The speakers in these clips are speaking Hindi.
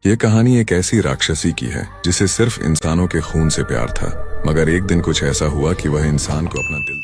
ये कहानी एक ऐसी राक्षसी की है जिसे सिर्फ इंसानों के खून से प्यार था, मगर एक दिन कुछ ऐसा हुआ कि वह इंसान को अपना दिल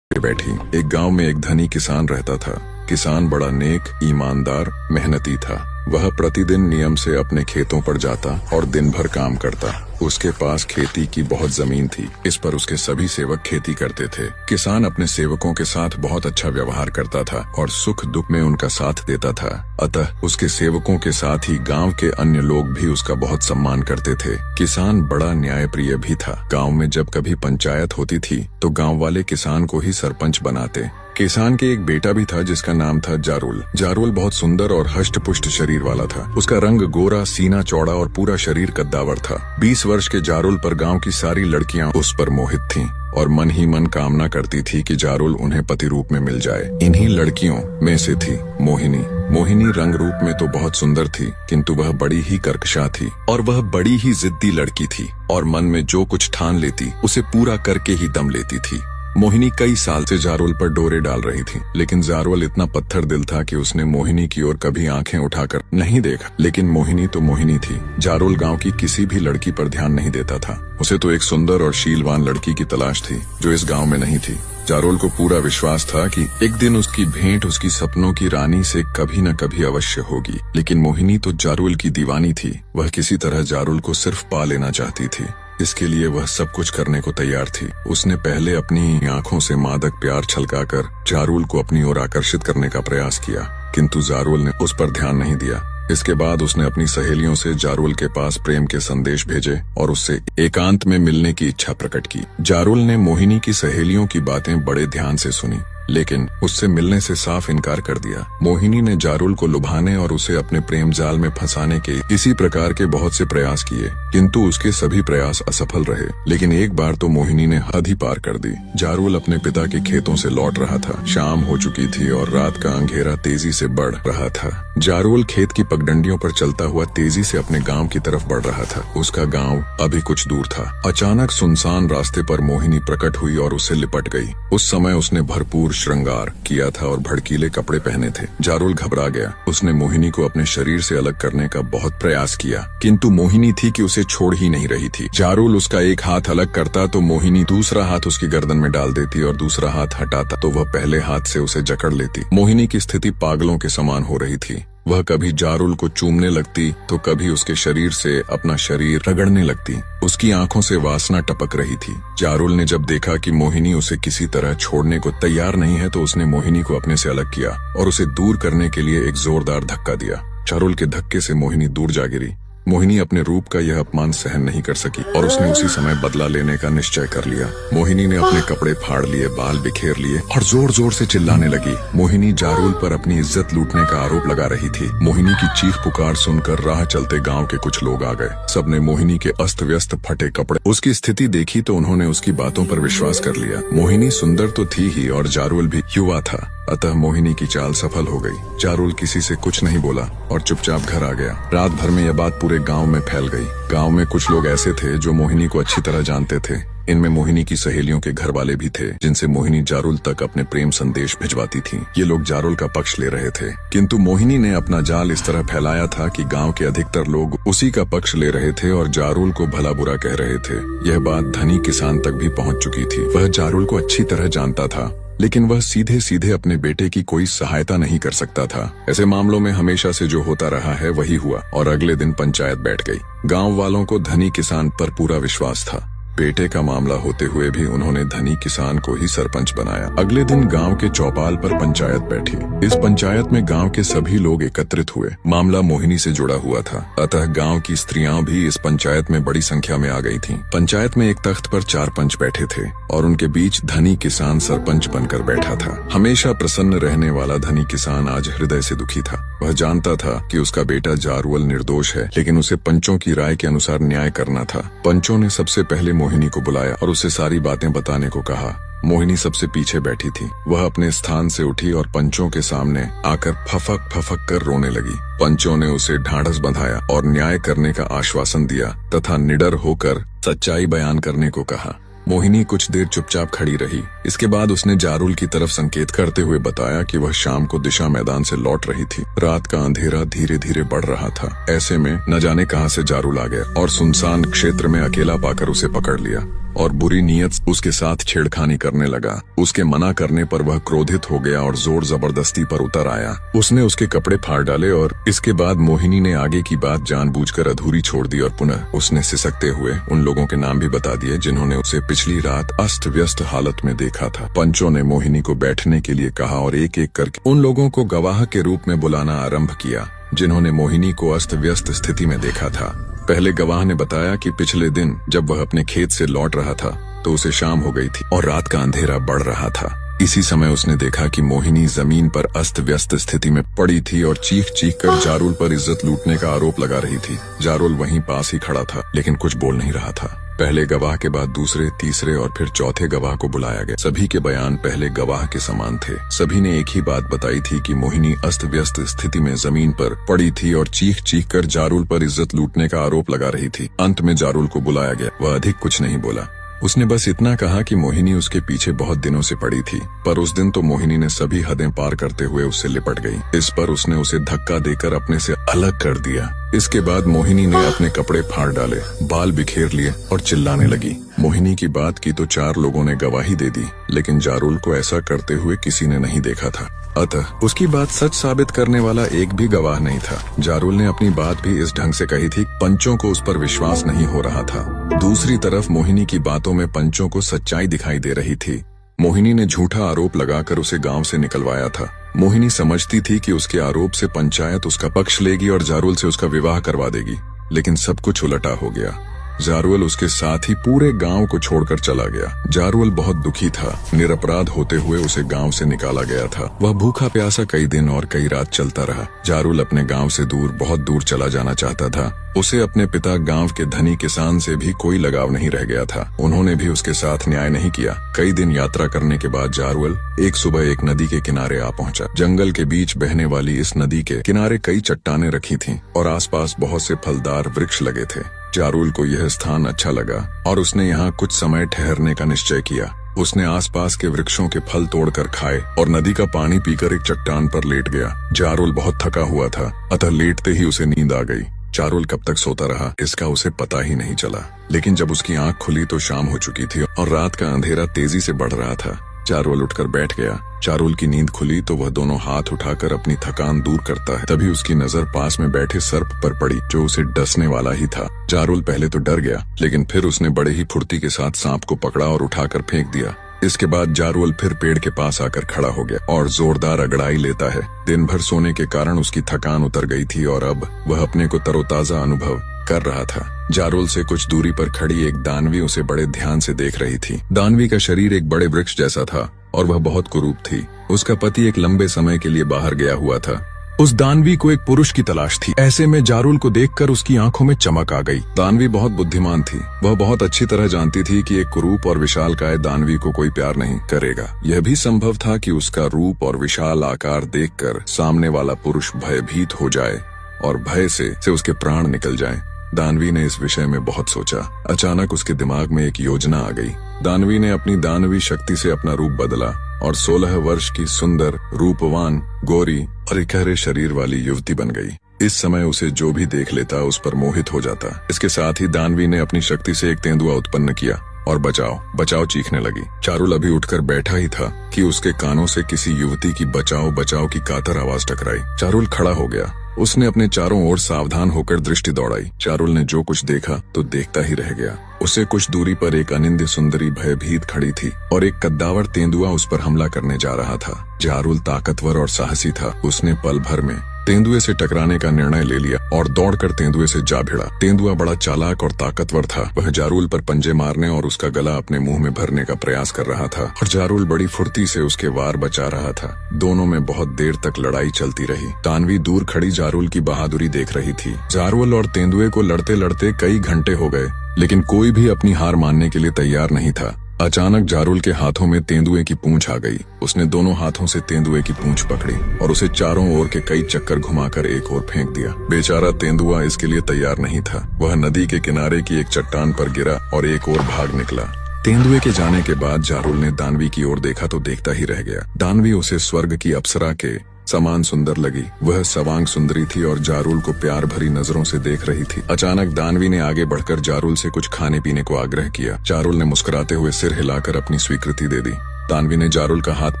पे बैठी। एक गांव में एक धनी किसान रहता था। किसान बड़ा नेक, ईमानदार, मेहनती था। वह प्रतिदिन नियम से अपने खेतों पर जाता और दिन भर काम करता। उसके पास खेती की बहुत जमीन थी। इस पर उसके सभी सेवक खेती करते थे। किसान अपने सेवकों के साथ बहुत अच्छा व्यवहार करता था और सुख दुख में उनका साथ देता था। अतः उसके सेवकों के साथ ही गांव के अन्य लोग भी उसका बहुत सम्मान करते थे। किसान बड़ा न्यायप्रिय भी था। गांव में जब कभी पंचायत होती थी तो गांव वाले किसान को ही सरपंच बनाते। किसान के एक बेटा भी था जिसका नाम था जारुल। जारुल बहुत सुंदर और हष्ट पुष्ट शरीर वाला था। उसका रंग गोरा, सीना चौड़ा और पूरा शरीर कद्दावर था। 20 वर्ष के जारुल पर गांव की सारी लड़कियां उस पर मोहित थीं और मन ही मन कामना करती थी कि जारुल उन्हें पति रूप में मिल जाए। इन्हीं लड़कियों में से थी मोहिनी। मोहिनी रंग रूप में तो बहुत सुंदर थी, किंतु वह बड़ी ही कर्कशा थी और वह बड़ी ही जिद्दी लड़की थी और मन में जो कुछ ठान लेती उसे पूरा करके ही दम लेती थी। मोहिनी कई साल से जारुल पर डोरे डाल रही थी, लेकिन जारुल इतना पत्थर दिल था कि उसने मोहिनी की ओर कभी आंखें उठाकर नहीं देखा। लेकिन मोहिनी तो मोहिनी थी। जारुल गांव की किसी भी लड़की पर ध्यान नहीं देता था। उसे तो एक सुंदर और शीलवान लड़की की तलाश थी जो इस गांव में नहीं थी। जारुल को पूरा विश्वास था कि एक दिन उसकी भेंट उसकी सपनों की रानी से कभी न कभी अवश्य होगी। लेकिन मोहिनी तो जारुल की दीवानी थी। वह किसी तरह जारुल को सिर्फ पा लेना चाहती थी। इसके लिए वह सब कुछ करने को तैयार थी। उसने पहले अपनी आंखों से मादक प्यार छलकाकर जारुल को अपनी ओर आकर्षित करने का प्रयास किया, किंतु जारुल ने उस पर ध्यान नहीं दिया। इसके बाद उसने अपनी सहेलियों से जारुल के पास प्रेम के संदेश भेजे और उससे एकांत में मिलने की इच्छा प्रकट की। जारुल ने मोहिनी की सहेलियों की बातें बड़े ध्यान से सुनी, लेकिन उससे मिलने से साफ इनकार कर दिया। मोहिनी ने जारुल को लुभाने और उसे अपने प्रेम जाल में फंसाने के इसी प्रकार के बहुत से प्रयास किए, किंतु उसके सभी प्रयास असफल रहे। लेकिन एक बार तो मोहिनी ने हद ही पार कर दी। जारुल अपने पिता के खेतों से लौट रहा था। शाम हो चुकी थी और रात का अंधेरा तेजी से बढ़ रहा था। जारुल खेत की पगडंडियों पर चलता हुआ तेजी से अपने गांव की तरफ बढ़ रहा था। उसका गांव अभी कुछ दूर था। अचानक सुनसान रास्ते पर मोहिनी प्रकट हुई और उससे लिपट गई। उस समय उसने भरपूर श्रृंगार किया था और भड़कीले कपड़े पहने थे। जारुल घबरा गया। उसने मोहिनी को अपने शरीर से अलग करने का बहुत प्रयास किया, किंतु मोहिनी थी कि उसे छोड़ ही नहीं रही थी। जारुल उसका एक हाथ अलग करता तो मोहिनी दूसरा हाथ उसकी गर्दन में डाल देती और दूसरा हाथ हटाता तो वह पहले हाथ से उसे जकड़ लेती। मोहिनी की स्थिति पागलों के समान हो रही थी। वह कभी जारुल को चूमने लगती तो कभी उसके शरीर से अपना शरीर रगड़ने लगती। उसकी आंखों से वासना टपक रही थी। जारुल ने जब देखा कि मोहिनी उसे किसी तरह छोड़ने को तैयार नहीं है तो उसने मोहिनी को अपने से अलग किया और उसे दूर करने के लिए एक जोरदार धक्का दिया। जारुल के धक्के से मोहिनी दूर जा गिरी। मोहिनी अपने रूप का यह अपमान सहन नहीं कर सकी और उसने उसी समय बदला लेने का निश्चय कर लिया। मोहिनी ने अपने कपड़े फाड़ लिए, बाल बिखेर लिए और जोर जोर से चिल्लाने लगी। मोहिनी जारुल पर अपनी इज्जत लूटने का आरोप लगा रही थी। मोहिनी की चीख पुकार सुनकर राह चलते गांव के कुछ लोग आ गए। सबने मोहिनी के अस्त व्यस्त फटे कपड़े, उसकी स्थिति देखी तो उन्होंने उसकी बातों पर विश्वास कर लिया। मोहिनी सुंदर तो थी ही और जारुल भी युवा था, अतः मोहिनी की चाल सफल हो गई। जारुल किसी से कुछ नहीं बोला और चुपचाप घर आ गया। रात भर में यह बात पूरे गांव में फैल गई। गांव में कुछ लोग ऐसे थे जो मोहिनी को अच्छी तरह जानते थे। इनमें मोहिनी की सहेलियों के घर वाले भी थे, जिनसे मोहिनी जारुल तक अपने प्रेम संदेश भिजवाती थी। ये लोग जारुल का पक्ष ले रहे थे, किंतु मोहिनी ने अपना जाल इस तरह फैलाया था कि गांव के अधिकतर लोग उसी का पक्ष ले रहे थे और जारुल को भला बुरा कह रहे थे। यह बात धनी किसान तक भी पहुंच चुकी थी। वह जारुल को अच्छी तरह जानता था, लेकिन वह सीधे सीधे अपने बेटे की कोई सहायता नहीं कर सकता था। ऐसे मामलों में हमेशा से जो होता रहा है वही हुआ और अगले दिन पंचायत बैठ गई। गांव वालों को धनी किसान पर पूरा विश्वास था। बेटे का मामला होते हुए भी उन्होंने धनी किसान को ही सरपंच बनाया। अगले दिन गांव के चौपाल पर पंचायत बैठी। इस पंचायत में गांव के सभी लोग एकत्रित हुए। मामला मोहिनी से जुड़ा हुआ था, अतः गांव की स्त्रियां भी इस पंचायत में बड़ी संख्या में आ गई थीं। पंचायत में एक तख्त पर 4 पंच बैठे थे और उनके बीच धनी किसान सरपंच बनकर बैठा था। हमेशा प्रसन्न रहने वाला धनी किसान आज हृदय से दुखी था। वह जानता था कि उसका बेटा जारुल निर्दोष है, लेकिन उसे पंचों की राय के अनुसार न्याय करना था। पंचों ने सबसे पहले मोहिनी को बुलाया और उसे सारी बातें बताने को कहा। मोहिनी सबसे पीछे बैठी थी। वह अपने स्थान से उठी और पंचों के सामने आकर फफक फफक कर रोने लगी। पंचों ने उसे ढांढस बंधाया और न्याय करने का आश्वासन दिया तथा निडर होकर सच्चाई बयान करने को कहा। मोहिनी कुछ देर चुपचाप खड़ी रही। इसके बाद उसने जारुल की तरफ संकेत करते हुए बताया कि वह शाम को दिशा मैदान से लौट रही थी। रात का अंधेरा धीरे धीरे बढ़ रहा था। ऐसे में न जाने कहां से जारुल आ गया और सुनसान क्षेत्र में अकेला पाकर उसे पकड़ लिया और बुरी नीयत उसके साथ छेड़खानी करने लगा। उसके मना करने पर वह क्रोधित हो गया और जोर जबरदस्ती पर उतर आया। उसने उसके कपड़े फाड़ डाले और इसके बाद मोहिनी ने आगे की बात जानबूझकर अधूरी छोड़ दी और पुनः उसने सिसकते हुए उन लोगों के नाम भी बता दिए जिन्होंने उसे पिछली रात अस्त व्यस्त हालत में देखा था। पंचों ने मोहिनी को बैठने के लिए कहा और एक एक करके उन लोगों को गवाह के रूप में बुलाना आरंभ किया जिन्होंने मोहिनी को अस्त व्यस्त स्थिति में देखा था। पहले गवाह ने बताया कि पिछले दिन जब वह अपने खेत से लौट रहा था तो उसे शाम हो गई थी और रात का अंधेरा बढ़ रहा था। इसी समय उसने देखा कि मोहिनी जमीन पर अस्त व्यस्त स्थिति में पड़ी थी और चीख चीख कर जारुल पर इज्जत लूटने का आरोप लगा रही थी। जारुल वहीं पास ही खड़ा था लेकिन कुछ बोल नहीं रहा था। पहले गवाह के बाद दूसरे, तीसरे और फिर चौथे गवाह को बुलाया गया। सभी के बयान पहले गवाह के समान थे। सभी ने एक ही बात बताई थी कि मोहिनी अस्त व्यस्त स्थिति में जमीन पर पड़ी थी और चीख चीख कर जारुल पर इज्जत लूटने का आरोप लगा रही थी। अंत में जारुल को बुलाया गया। वह अधिक कुछ नहीं बोला। उसने बस इतना कहा कि मोहिनी उसके पीछे बहुत दिनों से पड़ी थी, पर उस दिन तो मोहिनी ने सभी हदें पार करते हुए उससे लिपट गई। इस पर उसने उसे धक्का देकर अपने से अलग कर दिया। इसके बाद मोहिनी ने अपने कपड़े फाड़ डाले, बाल बिखेर लिए और चिल्लाने लगी। मोहिनी की बात की तो 4 लोगों ने गवाही दे दी, लेकिन जारुल को ऐसा करते हुए किसी ने नहीं देखा था। अतः उसकी बात सच साबित करने वाला एक भी गवाह नहीं था। जारुल ने अपनी बात भी इस ढंग से कही थी, पंचों को उस पर विश्वास नहीं हो रहा था। दूसरी तरफ मोहिनी की बातों में पंचों को सच्चाई दिखाई दे रही थी। मोहिनी ने झूठा आरोप लगाकर उसे गांव से निकलवाया था। मोहिनी समझती थी कि उसके आरोप से पंचायत उसका पक्ष लेगी और जारुल से उसका विवाह करवा देगी, लेकिन सब कुछ उलटा हो गया। जारुल उसके साथ ही पूरे गांव को छोड़कर चला गया। जारुल बहुत दुखी था। निरपराध होते हुए उसे गांव से निकाला गया था। वह भूखा प्यासा कई दिन और कई रात चलता रहा। जारुल अपने गांव से दूर, बहुत दूर चला जाना चाहता था। उसे अपने पिता गांव के धनी किसान से भी कोई लगाव नहीं रह गया था। उन्होंने भी उसके साथ न्याय नहीं किया। कई दिन यात्रा करने के बाद जारुल एक सुबह एक नदी के किनारे आ पहुंचा। जंगल के बीच बहने वाली इस नदी के किनारे कई चट्टानें रखी थीं और आसपास बहुत से फलदार वृक्ष लगे थे। जारुल को यह स्थान अच्छा लगा और उसने यहाँ कुछ समय ठहरने का निश्चय किया। उसने आसपास के वृक्षों के फल तोड़कर खाए और नदी का पानी पीकर एक चट्टान पर लेट गया। जारुल बहुत थका हुआ था, अतः लेटते ही उसे नींद आ गई। जारुल कब तक सोता रहा इसका उसे पता ही नहीं चला, लेकिन जब उसकी आंख खुली तो शाम हो चुकी थी और रात का अंधेरा तेजी से बढ़ रहा था। जारुल उठकर बैठ गया। जारुल की नींद खुली तो वह दोनों हाथ उठाकर अपनी थकान दूर करता है। तभी उसकी नजर पास में बैठे सर्प पर पड़ी जो उसे डसने वाला ही था। जारुल पहले तो डर गया, लेकिन फिर उसने बड़े ही फुर्ती के साथ सांप को पकड़ा और उठाकर फेंक दिया। इसके बाद जारुल फिर पेड़ के पास आकर खड़ा हो गया और जोरदार अगड़ाई लेता है। दिन भर सोने के कारण उसकी थकान उतर गई थी और अब वह अपने को तरोताजा अनुभव कर रहा था। जारुल से कुछ दूरी पर खड़ी एक दानवी उसे बड़े ध्यान से देख रही थी। दानवी का शरीर एक बड़े वृक्ष जैसा था और वह बहुत कुरूप थी। उसका पति एक लंबे समय के लिए बाहर गया हुआ था। उस दानवी को एक पुरुष की तलाश थी। ऐसे में जारुल को देखकर उसकी आंखों में चमक आ गई। दानवी बहुत बुद्धिमान थी। वह बहुत अच्छी तरह जानती थी कि एक कुरूप और विशालकाय दानवी को कोई प्यार नहीं करेगा। यह भी संभव था कि उसका रूप और विशाल आकार देखकर सामने वाला पुरुष भयभीत हो जाए और भय से उसके प्राण निकल जाए। दानवी ने इस विषय में बहुत सोचा। अचानक उसके दिमाग में एक योजना आ गई। दानवी ने अपनी दानवी शक्ति से अपना रूप बदला और 16 वर्ष की सुंदर, रूपवान, गोरी और इकहरे शरीर वाली युवती बन गई। इस समय उसे जो भी देख लेता उस पर मोहित हो जाता। इसके साथ ही दानवी ने अपनी शक्ति से एक तेंदुआ उत्पन्न किया और बचाओ बचाओ चीखने लगी। जारुल अभी उठकर बैठा ही था कि उसके कानों से किसी युवती की बचाओ बचाओ की कातर आवाज टकराई। जारुल खड़ा हो गया। उसने अपने चारों ओर सावधान होकर दृष्टि दौड़ाई। जारुल ने जो कुछ देखा तो देखता ही रह गया। उसे कुछ दूरी पर एक अनिंद्य सुंदरी भयभीत खड़ी थी और एक कद्दावर तेंदुआ उस पर हमला करने जा रहा था। जारुल ताकतवर और साहसी था। उसने पल भर में तेंदुए से टकराने का निर्णय ले लिया और दौड़कर तेंदुए से जा भिड़ा। तेंदुआ बड़ा चालाक और ताकतवर था। वह जारुल पर पंजे मारने और उसका गला अपने मुंह में भरने का प्रयास कर रहा था और जारुल बड़ी फुर्ती से उसके वार बचा रहा था। दोनों में बहुत देर तक लड़ाई चलती रही। दानवी दूर खड़ी जारुल की बहादुरी देख रही थी। जारुल और तेंदुए को लड़ते लड़ते कई घंटे हो गए, लेकिन कोई भी अपनी हार मानने के लिए तैयार नहीं था। अचानक जारुल के हाथों में तेंदुए की पूंछ आ गई। उसने दोनों हाथों से तेंदुए की पूंछ पकड़ी और उसे चारों ओर के कई चक्कर घुमाकर एक ओर फेंक दिया। बेचारा तेंदुआ इसके लिए तैयार नहीं था। वह नदी के किनारे की एक चट्टान पर गिरा और एक ओर भाग निकला। तेंदुए के जाने के बाद जारुल ने दानवी की ओर देखा तो देखता ही रह गया। दानवी उसे स्वर्ग की अप्सरा के समान सुंदर लगी। वह सवांग सुंदरी थी और जारुल को प्यार भरी नजरों से देख रही थी। अचानक दानवी ने आगे बढ़कर जारुल से कुछ खाने पीने को आग्रह किया। जारुल ने मुस्कुराते हुए सिर हिलाकर अपनी स्वीकृति दे दी। दानवी ने जारुल का हाथ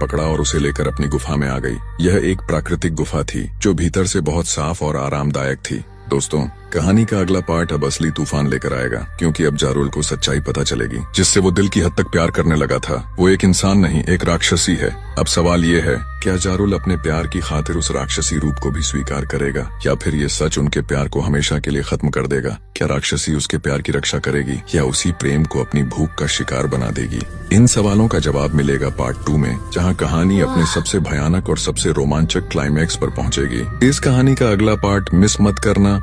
पकड़ा और उसे लेकर अपनी गुफा में आ गई। यह एक प्राकृतिक गुफा थी जो भीतर से बहुत साफ और आरामदायक थी। दोस्तों, कहानी का अगला पार्ट अब असली तूफान लेकर आएगा, क्योंकि अब जारुल को सच्चाई पता चलेगी जिससे वो दिल की हद तक प्यार करने लगा था। वो एक इंसान नहीं, एक राक्षसी है। अब सवाल ये है, क्या जारुल अपने प्यार की खातिर उस राक्षसी रूप को भी स्वीकार करेगा, या फिर ये सच उनके प्यार को हमेशा के लिए खत्म कर देगा? क्या राक्षसी उसके प्यार की रक्षा करेगी या उसी प्रेम को अपनी भूख का शिकार बना देगी? इन सवालों का जवाब मिलेगा पार्ट 2 में, जहाँ कहानी अपने सबसे भयानक और सबसे रोमांचक क्लाइमैक्स पर पहुँचेगी। इस कहानी का अगला पार्ट मिस मत करना।